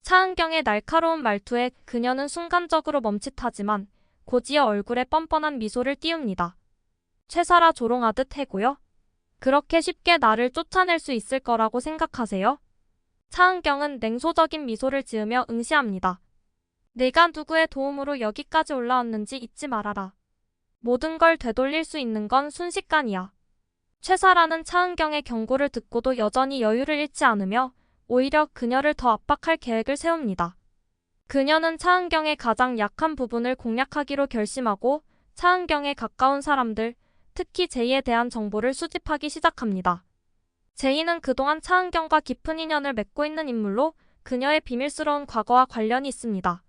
차은경의 날카로운 말투에 그녀는 순간적으로 멈칫하지만 곧이어 얼굴에 뻔뻔한 미소를 띄웁니다. 최사라 조롱하듯 해고요? 그렇게 쉽게 나를 쫓아낼 수 있을 거라고 생각하세요? 차은경은 냉소적인 미소를 지으며 응시합니다. 내가 누구의 도움으로 여기까지 올라왔는지 잊지 말아라. 모든 걸 되돌릴 수 있는 건 순식간이야. 최사라는 차은경의 경고를 듣고도 여전히 여유를 잃지 않으며 오히려 그녀를 더 압박할 계획을 세웁니다. 그녀는 차은경의 가장 약한 부분을 공략하기로 결심하고 차은경에 가까운 사람들, 특히 제이에 대한 정보를 수집하기 시작합니다. 제이는 그동안 차은경과 깊은 인연을 맺고 있는 인물로 그녀의 비밀스러운 과거와 관련이 있습니다.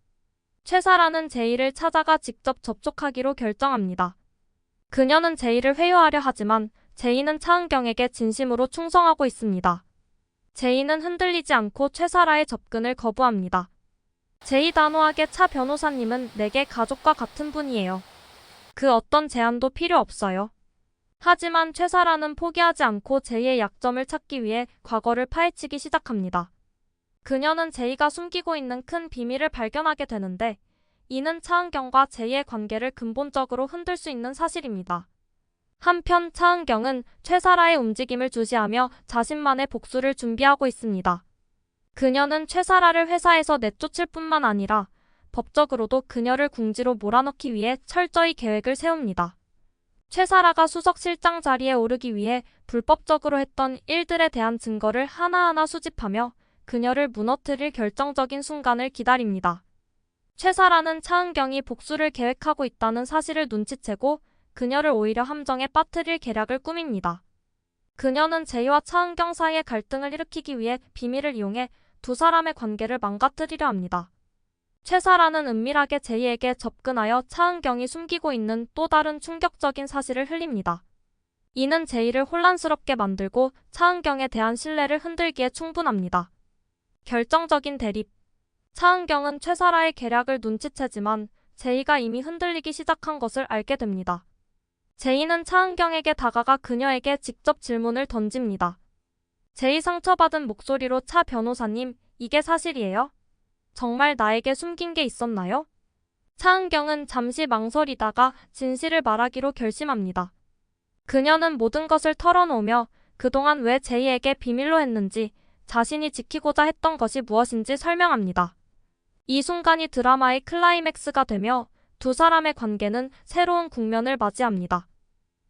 최사라는 제이를 찾아가 직접 접촉하기로 결정합니다. 그녀는 제이를 회유하려 하지만 제이는 차은경에게 진심으로 충성하고 있습니다. 제이는 흔들리지 않고 최사라의 접근을 거부합니다. 제이 단호하게 차 변호사님은 내게 가족과 같은 분이에요. 그 어떤 제안도 필요 없어요. 하지만 최사라는 포기하지 않고 제이의 약점을 찾기 위해 과거를 파헤치기 시작합니다. 그녀는 제이가 숨기고 있는 큰 비밀을 발견하게 되는데 이는 차은경과 제이의 관계를 근본적으로 흔들 수 있는 사실입니다. 한편 차은경은 최사라의 움직임을 주시하며 자신만의 복수를 준비하고 있습니다. 그녀는 최사라를 회사에서 내쫓을 뿐만 아니라 법적으로도 그녀를 궁지로 몰아넣기 위해 철저히 계획을 세웁니다. 최사라가 수석실장 자리에 오르기 위해 불법적으로 했던 일들에 대한 증거를 하나하나 수집하며 그녀를 무너뜨릴 결정적인 순간을 기다립니다. 최사라는 차은경이 복수를 계획하고 있다는 사실을 눈치채고 그녀를 오히려 함정에 빠뜨릴 계략을 꾸밉니다. 그녀는 제이와 차은경 사이의 갈등을 일으키기 위해 비밀을 이용해 두 사람의 관계를 망가뜨리려 합니다. 최사라는 은밀하게 제이에게 접근하여 차은경이 숨기고 있는 또 다른 충격적인 사실을 흘립니다. 이는 제이를 혼란스럽게 만들고 차은경에 대한 신뢰를 흔들기에 충분합니다. 결정적인 대립. 차은경은 최사라의 계략을 눈치채지만 제이가 이미 흔들리기 시작한 것을 알게 됩니다. 제이는 차은경에게 다가가 그녀에게 직접 질문을 던집니다. 제이 상처받은 목소리로 차 변호사님, 이게 사실이에요? 정말 나에게 숨긴 게 있었나요? 차은경은 잠시 망설이다가 진실을 말하기로 결심합니다. 그녀는 모든 것을 털어놓으며 그동안 왜 제이에게 비밀로 했는지, 자신이 지키고자 했던 것이 무엇인지 설명합니다. 이 순간이 드라마의 클라이맥스가 되며 두 사람의 관계는 새로운 국면을 맞이합니다.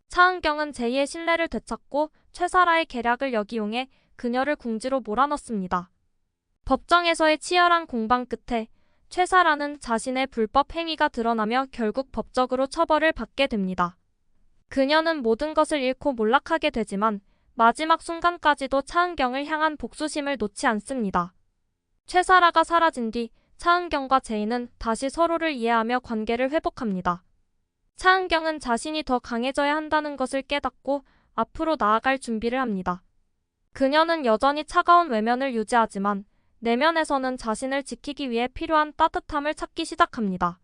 차은경은 제이의 신뢰를 되찾고 최사라의 계략을 역이용해 그녀를 궁지로 몰아넣습니다. 법정에서의 치열한 공방 끝에 최사라는 자신의 불법 행위가 드러나며 결국 법적으로 처벌을 받게 됩니다. 그녀는 모든 것을 잃고 몰락하게 되지만 마지막 순간까지도 차은경을 향한 복수심을 놓지 않습니다. 최사라가 사라진 뒤 차은경과 제이는 다시 서로를 이해하며 관계를 회복합니다. 차은경은 자신이 더 강해져야 한다는 것을 깨닫고 앞으로 나아갈 준비를 합니다. 그녀는 여전히 차가운 외면을 유지하지만 내면에서는 자신을 지키기 위해 필요한 따뜻함을 찾기 시작합니다.